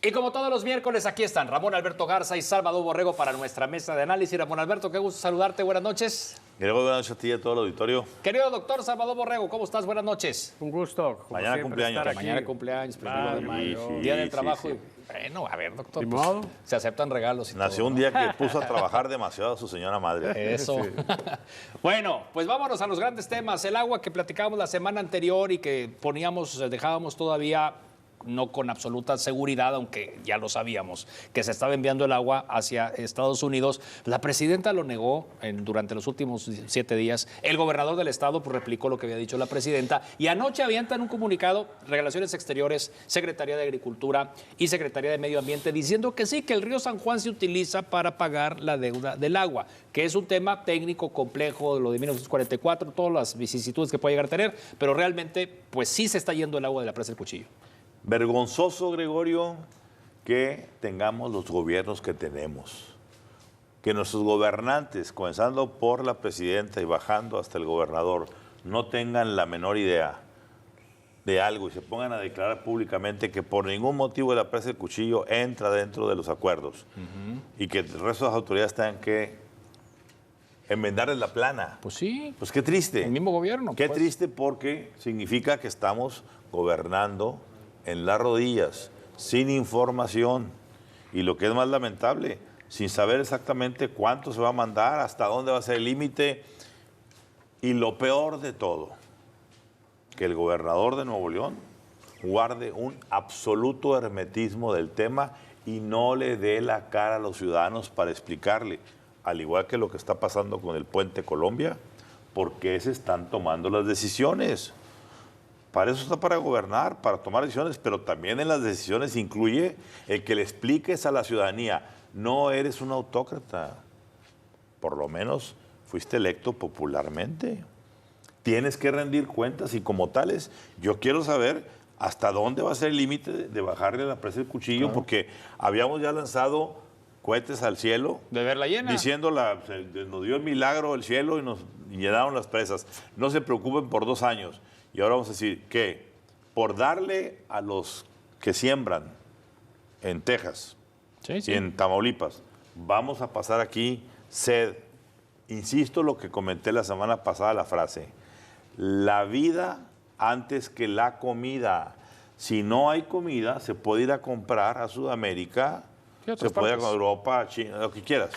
Y como todos los miércoles, aquí están Ramón Alberto Garza y Salvador Borrego para nuestra mesa de análisis. Ramón Alberto, qué gusto saludarte. Buenas noches. Buenas noches a ti y a todo el auditorio. Querido doctor Salvador Borrego, ¿cómo estás? Buenas noches. Un gusto. Mañana cumpleaños. Mañana cumpleaños, primero de mayo, Día del Trabajo. Sí. Bueno, a ver, doctor. ¿De modo? Se aceptan regalos y Nació todo, un ¿no? día que puso a trabajar demasiado a su señora madre. Eso. Sí. Bueno, pues vámonos a los grandes temas. El agua que platicábamos la semana anterior y que dejábamos todavía no con absoluta seguridad, aunque ya lo sabíamos, que se estaba enviando el agua hacia Estados Unidos. La presidenta lo negó durante los últimos 7 días. El gobernador del estado pues, replicó lo que había dicho la presidenta. Y anoche avientan un comunicado, Relaciones Exteriores, Secretaría de Agricultura y Secretaría de Medio Ambiente, diciendo que sí, que el río San Juan se utiliza para pagar la deuda del agua, que es un tema técnico complejo, lo de 1944, todas las vicisitudes que puede llegar a tener, pero realmente pues sí se está yendo el agua de la presa del Cuchillo. Vergonzoso, Gregorio, que tengamos los gobiernos que tenemos. Que nuestros gobernantes, comenzando por la presidenta y bajando hasta el gobernador, no tengan la menor idea de algo y se pongan a declarar públicamente que por ningún motivo la presa del Cuchillo entra dentro de los acuerdos y que el resto de las autoridades tengan que enmendarles la plana. Pues sí. Pues qué triste. El mismo gobierno. Qué pues. triste porque significa que estamos gobernando en las rodillas, sin información. Y lo que es más lamentable, sin saber exactamente cuánto se va a mandar, hasta dónde va a ser el límite. Y lo peor de todo, que el gobernador de Nuevo León guarde un absoluto hermetismo del tema y no le dé la cara a los ciudadanos para explicarle, al igual que lo que está pasando con el Puente Colombia, por qué se están tomando las decisiones. Para eso está para gobernar, para tomar decisiones, pero también en las decisiones incluye el que le expliques a la ciudadanía, no eres un autócrata, por lo menos fuiste electo popularmente. Tienes que rendir cuentas y como tales, yo quiero saber hasta dónde va a ser el límite de bajarle la presa del Cuchillo, claro. Porque habíamos ya lanzado cohetes al cielo. De verla llena. Diciendo, nos dio el milagro el cielo y nos llenaron las presas. No se preocupen por 2 años. Y ahora vamos a decir que por darle a los que siembran en Texas y en Tamaulipas, vamos a pasar aquí sed. Insisto lo que comenté la semana pasada, la frase, la vida antes que la comida. Si no hay comida, se puede ir a comprar a Sudamérica, se puede ir a Europa, China, lo que quieras.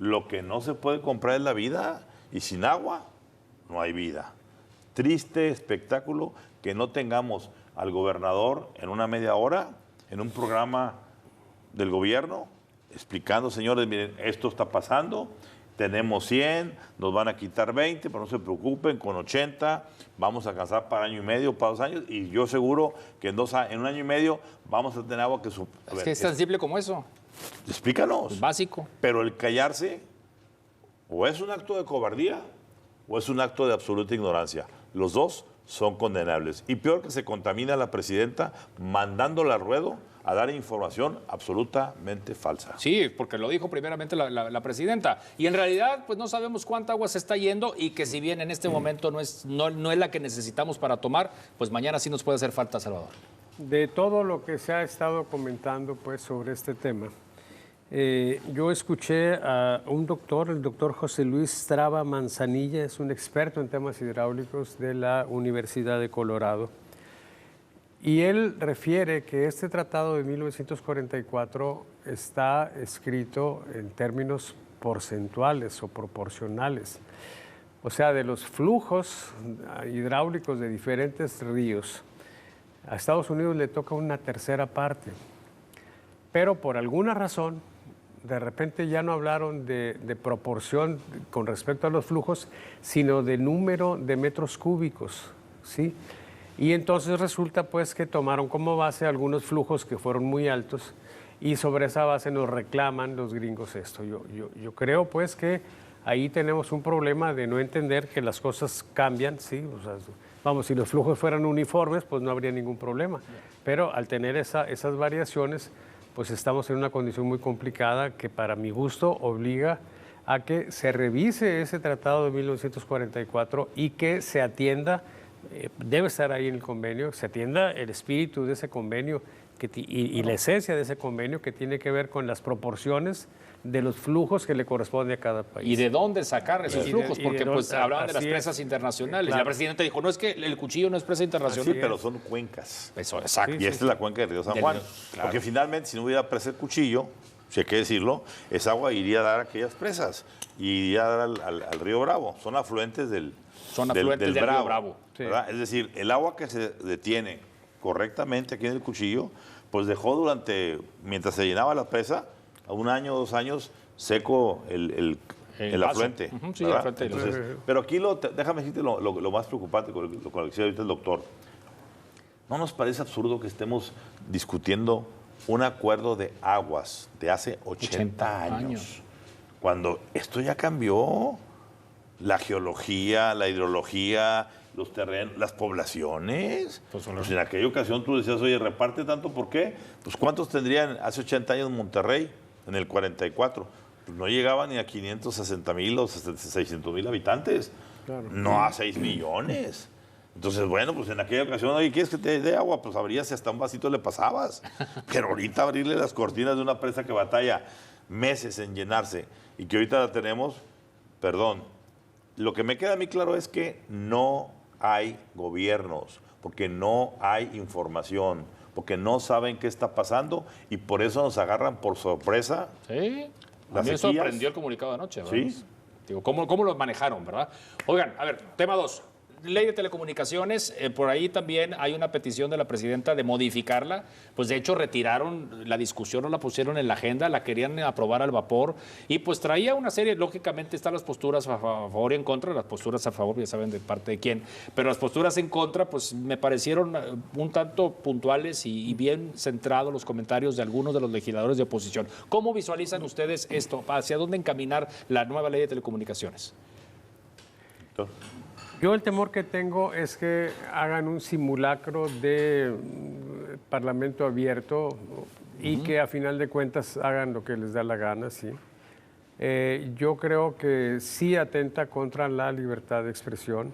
Lo que no se puede comprar es la vida y sin agua no hay vida. Triste espectáculo que no tengamos al gobernador en una media hora, en un programa del gobierno, explicando, señores, miren, esto está pasando, tenemos 100, nos van a quitar 20, pero no se preocupen, con 80 vamos a alcanzar para año y medio, para 2 años, y yo seguro que en 1 año y medio vamos a tener agua que... Es que es tan simple como eso. Explícanos. Es básico. Pero el callarse o es un acto de cobardía o es un acto de absoluta ignorancia. Los dos son condenables. Y peor que se contamina a la presidenta mandándola al ruedo a dar información absolutamente falsa. Sí, porque lo dijo primeramente la presidenta. Y en realidad, pues no sabemos cuánta agua se está yendo y que si bien en este momento no es la que necesitamos para tomar, pues mañana sí nos puede hacer falta, Salvador. De todo lo que se ha estado comentando pues, sobre este tema, yo escuché a un doctor, el doctor José Luis Straba Manzanilla, es un experto en temas hidráulicos de la Universidad de Colorado, y él refiere que este tratado de 1944 está escrito en términos porcentuales o proporcionales, o sea, de los flujos hidráulicos de diferentes ríos. A Estados Unidos le toca una tercera parte, pero por alguna razón, de repente ya no hablaron de proporción con respecto a los flujos, sino de número de metros cúbicos, ¿sí? Y entonces resulta pues que tomaron como base algunos flujos que fueron muy altos y sobre esa base nos reclaman los gringos esto. Yo creo pues que ahí tenemos un problema de no entender que las cosas cambian, ¿sí? O sea, vamos, si los flujos fueran uniformes, pues no habría ningún problema. Pero al tener esas variaciones, pues estamos en una condición muy complicada que para mi gusto obliga a que se revise ese tratado de 1944 y que se atienda, debe estar ahí en el convenio, se atienda el espíritu de ese convenio, y la esencia de ese convenio que tiene que ver con las proporciones de los flujos que le corresponde a cada país. ¿Y de dónde sacar esos flujos? Porque pues hablaban de las así presas internacionales. Claro. Y la presidenta dijo, no, es que el cuchillo no es presa internacional. Sí, pero son cuencas. Eso, exacto. Y esta es la cuenca del río San Juan. Claro. Porque finalmente, si no hubiera presa el cuchillo, si hay que decirlo, esa agua iría a dar a aquellas presas y iría a dar al río Bravo. Son afluentes del del río Bravo. Sí. ¿verdad? Es decir, el agua que se detiene correctamente aquí en el cuchillo, pues dejó mientras se llenaba la presa, a 1 año, 2 años, seco el paso. afluente. Sí, ¿verdad? el afluente. Entonces, pero aquí déjame decirte lo más preocupante con lo que decía ahorita el doctor. ¿No nos parece absurdo que estemos discutiendo un acuerdo de aguas de hace 80 años? Cuando esto ya cambió, la geología, la hidrología, los terrenos, las poblaciones. Pues en aquella ocasión tú decías, oye, reparte tanto, ¿por qué? Pues ¿cuántos tendrían hace 80 años en Monterrey, en el 44? Pues no llegaban ni a 560,000 o 600,000 habitantes, claro. No a 6 millones. Entonces, bueno, pues en aquella ocasión, oye, ¿quieres que te dé agua? Pues abrías y hasta un vasito le pasabas. Pero ahorita abrirle las cortinas de una presa que batalla meses en llenarse y que ahorita la tenemos, perdón, lo que me queda a mí claro es que no hay gobiernos, porque no hay información, porque no saben qué está pasando y por eso nos agarran por sorpresa. Sí, a mí me sorprendió el comunicado de anoche, ¿verdad? Sí. Digo, ¿cómo lo manejaron, verdad? Oigan, a ver, tema 2. Ley de telecomunicaciones, por ahí también hay una petición de la presidenta de modificarla, pues de hecho retiraron la discusión, no la pusieron en la agenda, la querían aprobar al vapor y pues traía una serie, lógicamente están las posturas a favor y en contra, las posturas a favor ya saben de parte de quién, pero las posturas en contra pues me parecieron un tanto puntuales y bien centrados los comentarios de algunos de los legisladores de oposición. ¿Cómo visualizan ustedes esto? ¿Hacia dónde encaminar la nueva ley de telecomunicaciones? Yo el temor que tengo es que hagan un simulacro de parlamento abierto y que a final de cuentas hagan lo que les da la gana, sí. Yo creo que sí atenta contra la libertad de expresión,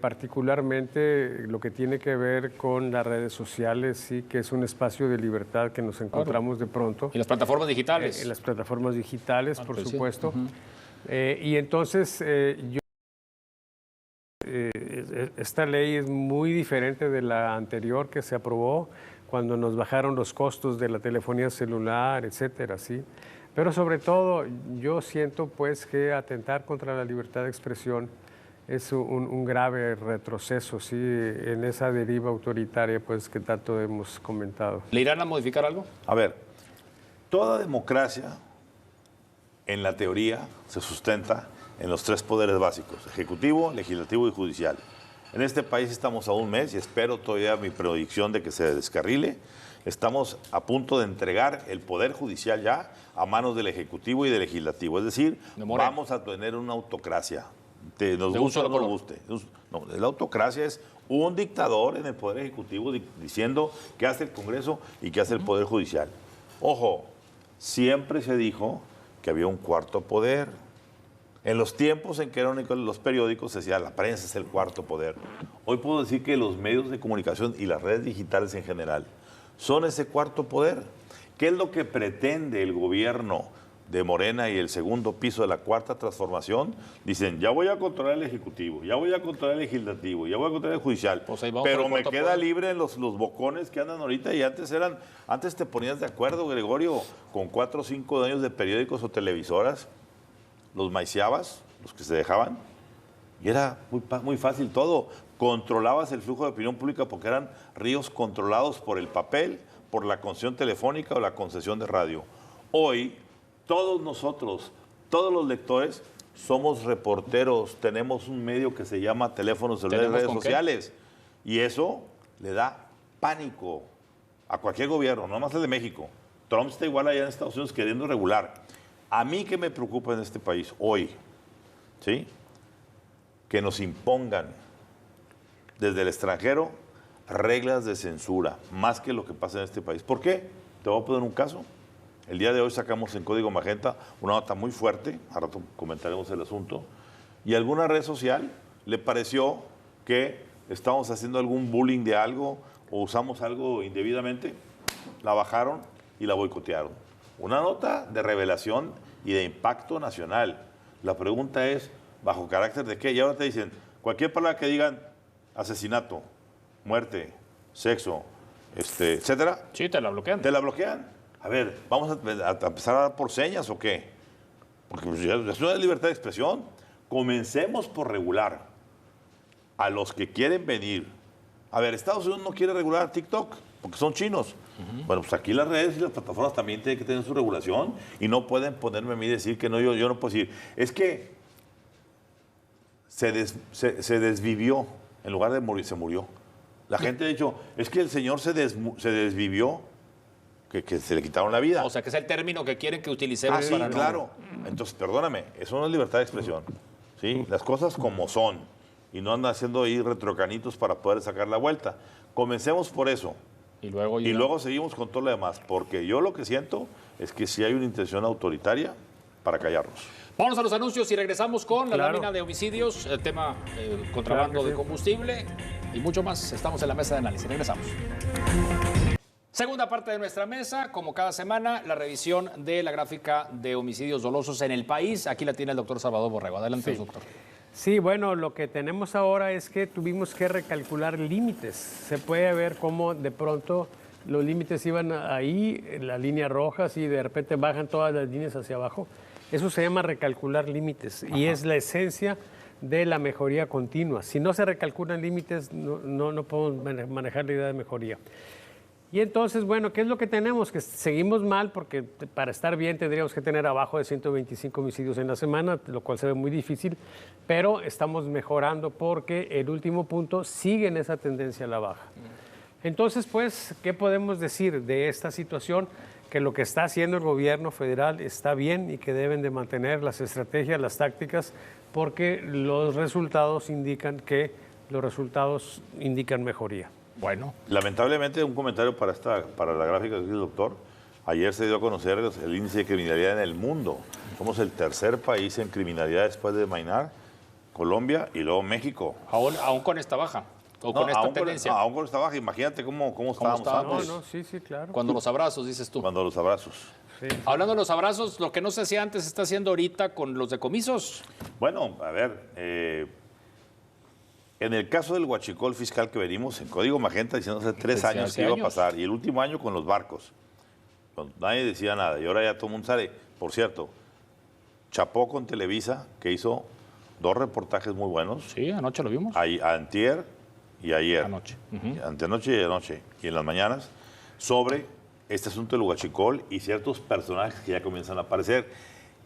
particularmente lo que tiene que ver con las redes sociales, sí, que es un espacio de libertad que nos encontramos de pronto. ¿Y las plataformas digitales? En las plataformas digitales, por supuesto. Y entonces yo esta ley es muy diferente de la anterior que se aprobó cuando nos bajaron los costos de la telefonía celular, etcétera, ¿sí? Pero sobre todo yo siento pues que atentar contra la libertad de expresión es un grave retroceso, ¿sí? En esa deriva autoritaria pues que tanto hemos comentado. ¿Le irán a modificar algo? A ver, toda democracia en la teoría se sustenta en los 3 poderes básicos, ejecutivo, legislativo y judicial. En este país estamos a 1 mes y espero todavía mi predicción de que se descarrile. Estamos a punto de entregar el poder judicial ya a manos del ejecutivo y del legislativo. Es decir, vamos a tener una autocracia. Nos guste o no nos guste. No, la autocracia es un dictador en el poder ejecutivo diciendo qué hace el Congreso y qué hace el poder judicial. Ojo, siempre se dijo que había un cuarto poder. En los tiempos en que eran los periódicos se decía la prensa es el cuarto poder. Hoy puedo decir que los medios de comunicación y las redes digitales en general son ese cuarto poder. ¿Qué es lo que pretende el gobierno de Morena y el segundo piso de la cuarta transformación? Dicen, ya voy a controlar el ejecutivo, ya voy a controlar el legislativo, ya voy a controlar el judicial, pues pero me queda libre los bocones que andan ahorita y antes te ponías de acuerdo, Gregorio, con 4 o 5 años de periódicos o televisoras, los maiciabas, los que se dejaban, y era muy fácil todo. Controlabas el flujo de opinión pública porque eran ríos controlados por el papel, por la concesión telefónica o la concesión de radio. Hoy, todos nosotros, todos los lectores, somos reporteros, tenemos un medio que se llama teléfonos celulares y redes sociales, y eso le da pánico a cualquier gobierno, no más el de México. Trump está igual allá en Estados Unidos queriendo regular. A mí que me preocupa en este país hoy, ¿sí? Que nos impongan desde el extranjero reglas de censura, más que lo que pasa en este país. ¿Por qué? Te voy a poner un caso. El día de hoy sacamos en Código Magenta una nota muy fuerte, a rato comentaremos el asunto, y a alguna red social le pareció que estamos haciendo algún bullying de algo o usamos algo indebidamente. la bajaron y la boicotearon. Una nota de revelación y de impacto nacional. La pregunta es, ¿bajo carácter de qué? Y ahora te dicen, cualquier palabra que digan asesinato, muerte, sexo, etcétera. Sí, te la bloquean. Te la bloquean. A ver, ¿vamos a empezar a dar por señas o qué? Porque pues, es una libertad de expresión. Comencemos por regular a los que quieren venir. A ver, Estados Unidos no quiere regular TikTok porque son chinos. Bueno, pues aquí las redes y las plataformas también tienen que tener su regulación y no pueden ponerme a mí y decir que no, yo no puedo decir. Es que se desvivió, en lugar de morir, se murió. La gente ha dicho, es que el señor se desvivió, que se le quitaron la vida. O sea, que es el término que quieren que utilicemos Sí, para no... claro. Entonces, perdóname, eso no es libertad de expresión. ¿Sí? Las cosas como son. Y no andan haciendo ahí retrocanitos para poder sacar la vuelta. Comencemos por eso. Y luego, Y luego seguimos con todo lo demás. Porque yo lo que siento es que sí hay una intención autoritaria para callarnos. Vamos a los anuncios y regresamos con la Claro. lámina de homicidios, el tema contrabando Claro que de sí. combustible y mucho más. Estamos en la mesa de análisis. Regresamos. Segunda parte de nuestra mesa, como cada semana, la revisión de la gráfica de homicidios dolosos en el país. Aquí la tiene el doctor Salvador Borrego. Adelante, doctor. Sí, bueno, lo que tenemos ahora es que tuvimos que recalcular límites. Se puede ver cómo de pronto los límites iban ahí, en la línea roja, y de repente bajan todas las líneas hacia abajo. Eso se llama recalcular límites y es la esencia de la mejoría continua. Si no se recalculan límites, no podemos manejar la idea de mejoría. Y entonces, bueno, ¿qué es lo que tenemos? Que seguimos mal porque para estar bien tendríamos que tener abajo de 125 homicidios en la semana, lo cual se ve muy difícil, pero estamos mejorando porque el último punto sigue en esa tendencia a la baja. Entonces, pues, ¿qué podemos decir de esta situación? Que lo que está haciendo el gobierno federal está bien y que deben de mantener las estrategias, las tácticas, porque los resultados indican mejoría. Bueno, Lamentablemente, un comentario para la gráfica que dice el doctor. Ayer se dio a conocer el índice de criminalidad en el mundo. Somos el tercer país en criminalidad después de Mainar, Colombia y luego México. aún con esta baja, o con esta tendencia. Aún con esta baja, imagínate cómo estábamos estábamos. antes. No, sí, claro. Cuando los abrazos, dices tú. Cuando los abrazos. Sí. Hablando de los abrazos, lo que no se hacía antes se está haciendo ahorita con los decomisos. Bueno, a ver, en el caso del huachicol fiscal que venimos, en Código Magenta diciendo hace 3 Desde años hace que iba a años. pasar, y el último año con los barcos. Nadie decía nada, y ahora ya todo el mundo sale. Por cierto, Chapó con Televisa, que hizo 2 reportajes muy buenos, Sí, anoche lo vimos. antier y ayer. Anoche. Antenoche y anoche, y en las mañanas, sobre este asunto del huachicol y ciertos personajes que ya comienzan a aparecer.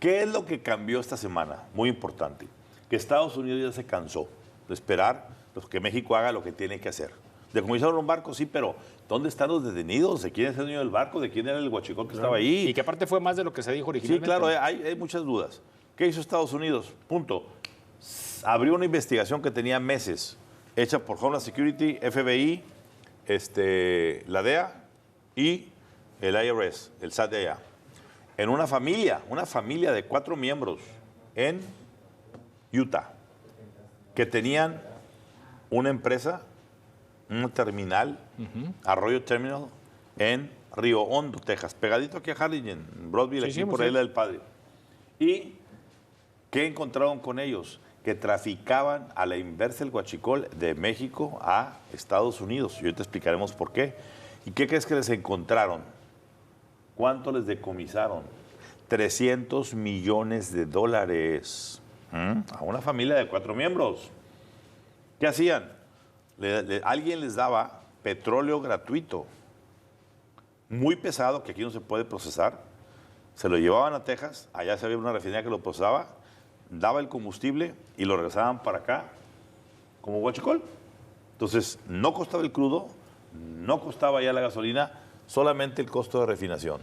¿Qué es lo que cambió esta semana? Muy importante. Que Estados Unidos ya se cansó de esperar que México haga lo que tiene que hacer. Decomisaron un barco, sí, pero ¿dónde están los detenidos? ¿De quién es el dueño del barco? ¿De quién era el huachicol que estaba ahí? Y que aparte fue más de lo que se dijo Sí, originalmente. claro, hay muchas dudas. ¿Qué hizo Estados Unidos? Punto. Abrió una investigación que tenía meses, hecha por Homeland Security, FBI, la DEA y el IRS, el SAT de allá. En una familia de 4 miembros en Utah, que tenían una empresa, un terminal, Arroyo Terminal, en Río Hondo, Texas, pegadito aquí a Harlingen, en Broadville, Sí, aquí por sí. ahí la del Padre. ¿Y qué encontraron con ellos? Que traficaban a la inversa el huachicol de México a Estados Unidos. Y hoy te explicaremos por qué. ¿Y qué crees que les encontraron? ¿Cuánto les decomisaron? $300 millones. A una familia de 4 miembros. ¿Qué hacían? Alguien les daba petróleo gratuito, muy pesado, que aquí no se puede procesar. Se lo llevaban a Texas, allá se había una refinería que lo procesaba, daba el combustible y lo regresaban para acá como huachicol. Entonces, no costaba el crudo, no costaba ya la gasolina, solamente el costo de refinación.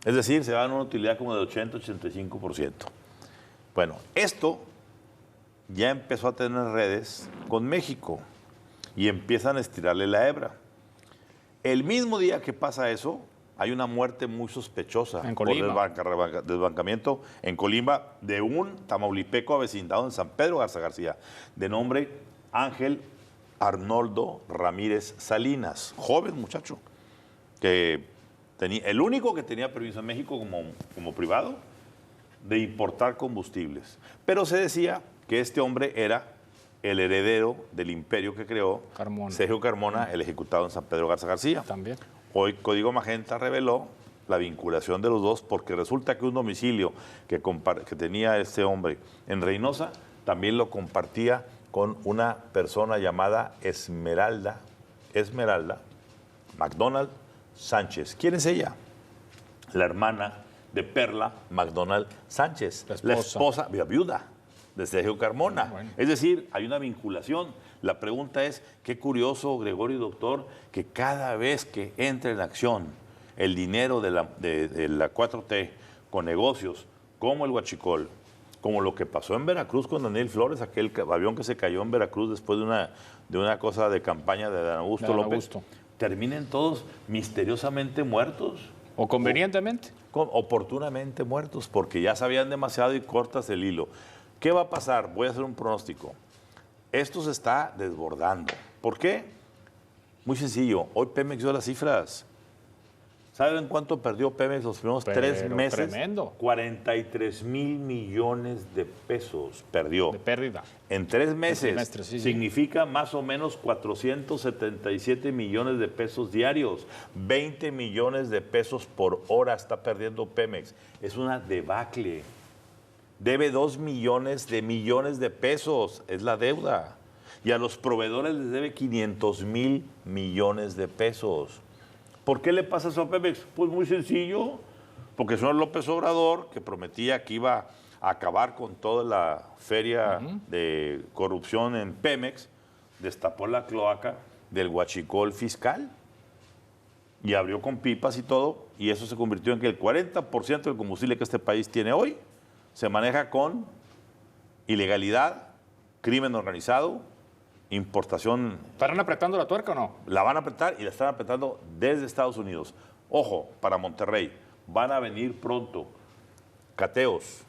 Es decir, se daban una utilidad como de 80-85%. Bueno, esto ya empezó a tener redes con México y empiezan a estirarle la hebra. El mismo día que pasa eso, hay una muerte muy sospechosa En por Colima. desbancamiento en Colima de un tamaulipeco avecindado en San Pedro Garza García, de nombre Ángel Arnoldo Ramírez Salinas, joven muchacho, que el único que tenía permiso en México como privado de importar combustibles. Pero se decía que este hombre era el heredero del imperio que creó Carmona. Sergio Carmona, el ejecutado en San Pedro Garza García. También. Hoy Código Magenta reveló la vinculación de los dos porque resulta que un domicilio que tenía este hombre en Reynosa también lo compartía con una persona llamada Esmeralda McDonald Sánchez. ¿Quién es ella? La hermana de Perla McDonald Sánchez, la esposa viuda de Sergio Carmona. Bueno. Es decir, hay una vinculación. La pregunta es, qué curioso, Gregorio y doctor, que cada vez que entra en acción el dinero de la 4T con negocios como el Huachicol, como lo que pasó en Veracruz con Daniel Flores, aquel avión que se cayó en Veracruz después de una cosa de campaña de Dan Augusto López, terminen todos misteriosamente muertos. O convenientemente. Oportunamente muertos, porque ya sabían demasiado y cortas el hilo. ¿Qué va a pasar? Voy a hacer un pronóstico. Esto se está desbordando. ¿Por qué? Muy sencillo. Hoy Pemex dio las cifras. ¿Saben cuánto perdió Pemex los primeros 3 meses? Tremendo. 43,000 millones de pesos perdió. De pérdida. En 3 meses Sí. significa más o menos 477 millones de pesos diarios. 20 millones de pesos por hora está perdiendo Pemex. Es una debacle. Debe 2 millones de pesos. Es la deuda. Y a los proveedores les debe 500,000 millones de pesos. ¿Por qué le pasa eso a Pemex? Pues muy sencillo, porque el señor López Obrador, que prometía que iba a acabar con toda la feria de corrupción en Pemex, destapó la cloaca del huachicol fiscal y abrió con pipas y todo, y eso se convirtió en que el 40% del combustible que este país tiene hoy se maneja con ilegalidad, crimen organizado, importación. ¿Estarán apretando la tuerca o no? La van a apretar y la están apretando desde Estados Unidos. Ojo, para Monterrey, van a venir pronto cateos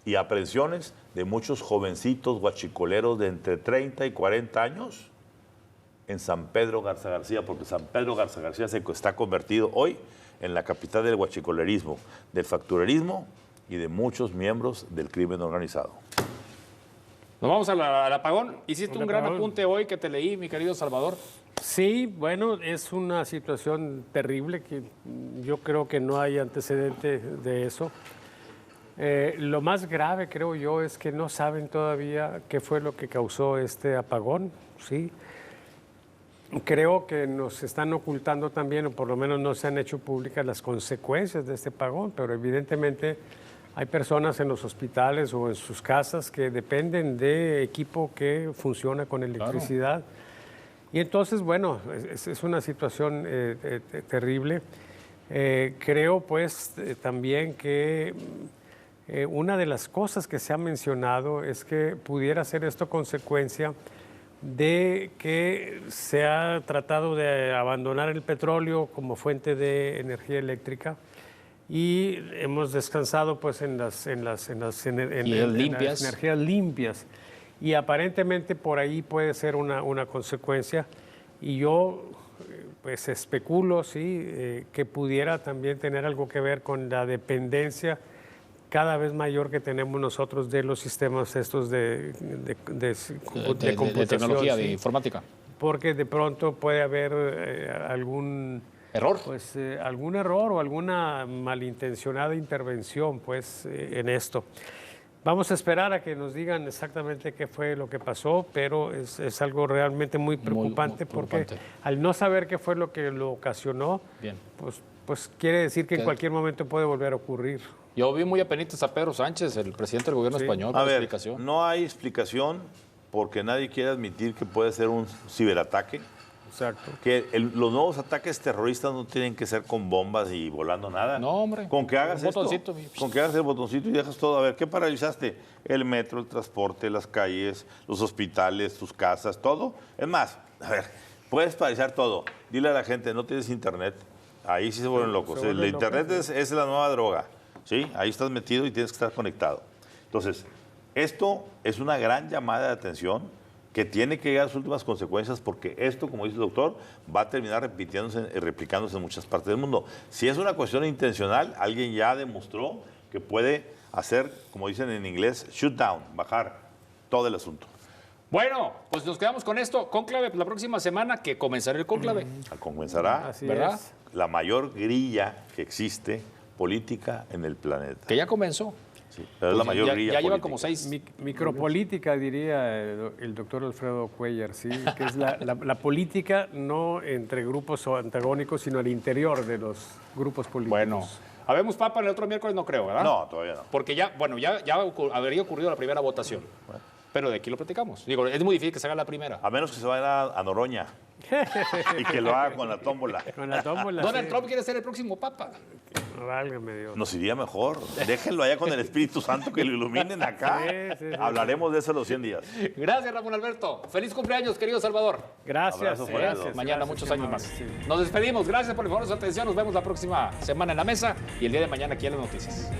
y aprehensiones de muchos jovencitos guachicoleros de entre 30 y 40 años en San Pedro Garza García, porque San Pedro Garza García se está convertido hoy en la capital del guachicolerismo, del facturerismo y de muchos miembros del crimen organizado. Nos vamos al apagón. Hiciste un gran apunte hoy que te leí, mi querido Salvador. Sí, bueno, es una situación terrible que yo creo que no hay antecedente de eso. Lo más grave, creo yo, es que no saben todavía qué fue lo que causó este apagón, ¿sí? Creo que nos están ocultando también, o por lo menos no se han hecho públicas las consecuencias de este apagón, pero evidentemente hay personas en los hospitales o en sus casas que dependen de equipo que funciona con electricidad. Claro. Y entonces, bueno, es una situación terrible. Creo, pues, también que una de las cosas que se ha mencionado es que pudiera ser esto consecuencia de que se ha tratado de abandonar el petróleo como fuente de energía eléctrica y hemos descansado pues en las energías limpias y aparentemente por ahí puede ser una consecuencia y yo pues especulo que pudiera también tener algo que ver con la dependencia cada vez mayor que tenemos nosotros de los sistemas estos de computación, de tecnología, de informática. Porque de pronto puede haber algún error, algún error o alguna malintencionada intervención, pues, en esto. Vamos a esperar a que nos digan exactamente qué fue lo que pasó, pero es algo realmente muy preocupante, porque al no saber qué fue lo que lo ocasionó, pues quiere decir que en cualquier momento puede volver a ocurrir. Yo vi muy apenitas a Pedro Sánchez, el presidente del gobierno español, por explicación. No hay explicación porque nadie quiere admitir que puede ser un ciberataque. Exacto. Que los nuevos ataques terroristas no tienen que ser con bombas y volando nada. No, hombre. Con que hagas con que hagas el botoncito y dejas todo. A ver, ¿qué paralizaste? El metro, el transporte, las calles, los hospitales, tus casas, todo. Es más, a ver, puedes paralizar todo. Dile a la gente, no tienes internet. Ahí sí se vuelven locos. El internet es la nueva droga. ¿Sí? Ahí estás metido y tienes que estar conectado. Entonces, esto es una gran llamada de atención que tiene que llegar a sus últimas consecuencias porque esto, como dice el doctor, va a terminar replicándose en muchas partes del mundo. Si es una cuestión intencional, alguien ya demostró que puede hacer, como dicen en inglés, shoot down, bajar todo el asunto. Bueno, pues nos quedamos con esto. Cónclave la próxima semana, que comenzará el cónclave. Comenzará Así ¿verdad? es. la mayor grilla que existe política en el planeta. Que ya comenzó. Sí, pero es la mayor grilla ya lleva política. como 6. Micropolítica, diría el doctor Alfredo Cuellar, ¿sí? Que es la política no entre grupos antagónicos, sino al interior de los grupos políticos. Bueno, habemos papa el otro miércoles, no creo, ¿verdad? No, todavía no. Porque ya habría ocurrido la primera votación. Pero de aquí lo platicamos. Digo, es muy difícil que se haga la primera. A menos que se vaya a Noroña y que lo haga con la tómbola. Con la tómbola. Donald sí. Trump quiere ser el próximo papa. Válgame Dios. Nos iría mejor. Déjenlo allá con el Espíritu Santo que lo iluminen acá. Sí. Hablaremos de eso en los 100 días. Gracias, Ramón Alberto. Feliz cumpleaños, querido Salvador. Gracias. Abrazo fuerte. gracias, Mañana gracias, muchos qué años amable, más. sí. Nos despedimos. Gracias por su atención. Nos vemos la próxima semana en la mesa y el día de mañana aquí en las noticias.